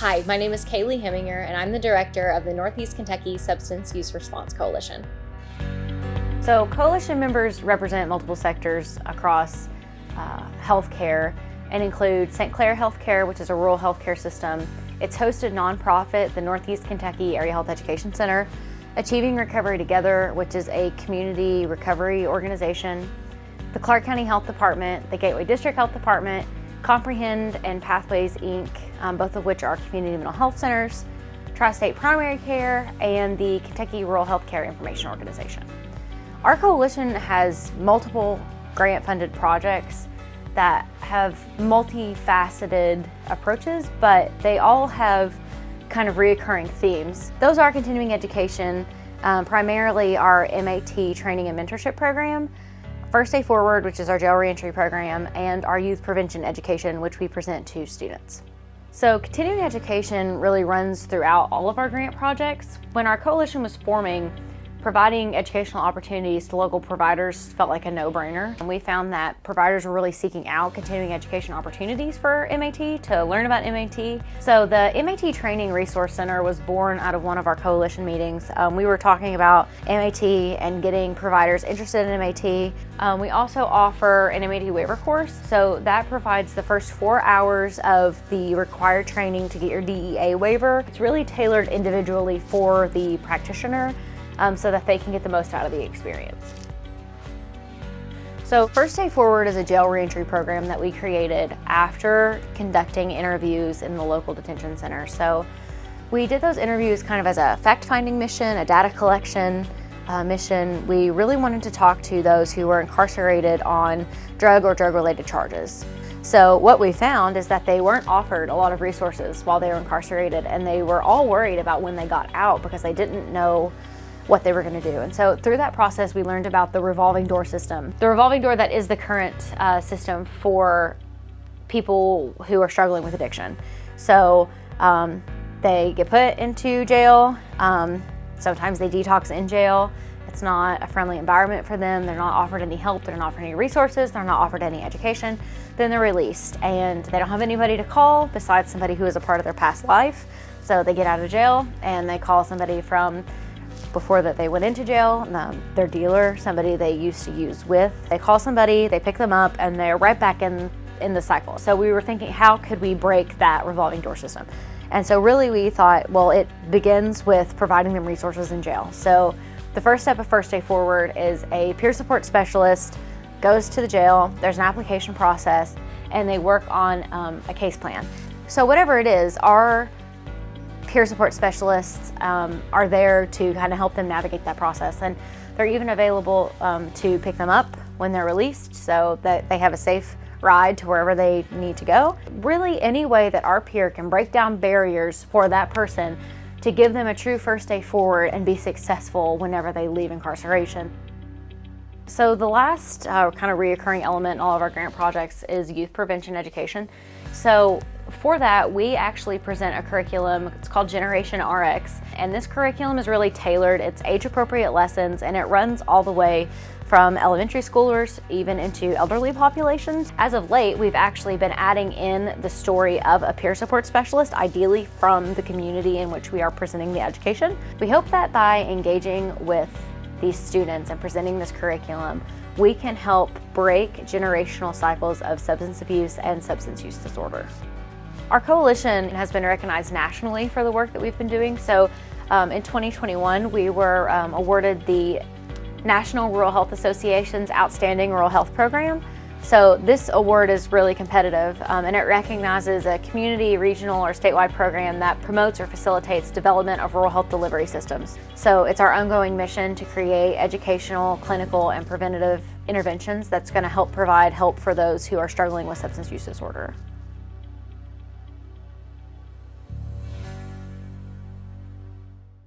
Hi, my name is Kaylee Heminger, and I'm the director of the Northeast Kentucky Substance Use Response Coalition. So coalition members represent multiple sectors across healthcare and include St. Clair Healthcare, which is a rural healthcare system. Its hosted nonprofit, the Northeast Kentucky Area Health Education Center, Achieving Recovery Together, which is a community recovery organization, the Clark County Health Department, the Gateway District Health Department, Comprehend and Pathways, Inc., both of which are community mental health centers, Tri-State Primary Care, and the Kentucky Rural Healthcare Information Organization. Our coalition has multiple grant-funded projects that have multifaceted approaches, but they all have kind of reoccurring themes. Those are continuing education, primarily our MAT training and mentorship program, First Day Forward, which is our jail reentry program, and our youth prevention education, which we present to students. So continuing education really runs throughout all of our grant projects. When our coalition was forming, providing educational opportunities to local providers felt like a no-brainer. And we found that providers were really seeking out continuing education opportunities for MAT to learn about MAT. So the MAT Training Resource Center was born out of one of our coalition meetings. We were talking about MAT and getting providers interested in MAT. We also offer an MAT waiver course. So that provides the first 4 hours of the required training to get your DEA waiver. It's really tailored individually for the practitioner, so that they can get the most out of the experience. So First Day Forward is a jail reentry program that we created after conducting interviews in the local detention center. So we did those interviews kind of as a fact-finding mission, a data collection mission. We really wanted to talk to those who were incarcerated on drug or drug-related charges. So what we found is that they weren't offered a lot of resources while they were incarcerated, and they were all worried about when they got out because they didn't know what they were going to do. And so through that process, we learned about the revolving door system. The revolving door that is the current system for people who are struggling with addiction. So they get put into jail. Sometimes they detox in jail. It's not a friendly environment for them. They're not offered any help. They're not offered any resources. They're not offered any education. Then they're released, and they don't have anybody to call besides somebody who is a part of their past life. So they get out of jail and they call somebody from before that they went into jail, their dealer, somebody they used to use with. They call somebody, they pick them up, and they're right back in the cycle. So we were thinking, how could we break that revolving door system? And so really we thought, well, it begins with providing them resources in jail. So the first step of First Day Forward is a peer support specialist goes to the jail, there's an application process, and they work on a case plan. So whatever it is, our peer support specialists are there to kind of help them navigate that process, and they're even available to pick them up when they're released so that they have a safe ride to wherever they need to go. Really any way that our peer can break down barriers for that person to give them a true first day forward and be successful whenever they leave incarceration. So the last kind of reoccurring element in all of our grant projects is youth prevention education. So for that, we actually present a curriculum. It's called Generation RX, and this curriculum is really tailored. It's age-appropriate lessons, and it runs all the way from elementary schoolers even into elderly populations. As of late, we've actually been adding in the story of a peer support specialist, ideally from the community in which we are presenting the education. We hope that by engaging with these students and presenting this curriculum, we can help break generational cycles of substance abuse and substance use disorder. Our coalition has been recognized nationally for the work that we've been doing. So in 2021, we were awarded the National Rural Health Association's Outstanding Rural Health Program. So this award is really competitive, and it recognizes a community, regional, or statewide program that promotes or facilitates development of rural health delivery systems. So it's our ongoing mission to create educational, clinical, and preventative interventions that's going to help provide help for those who are struggling with substance use disorder.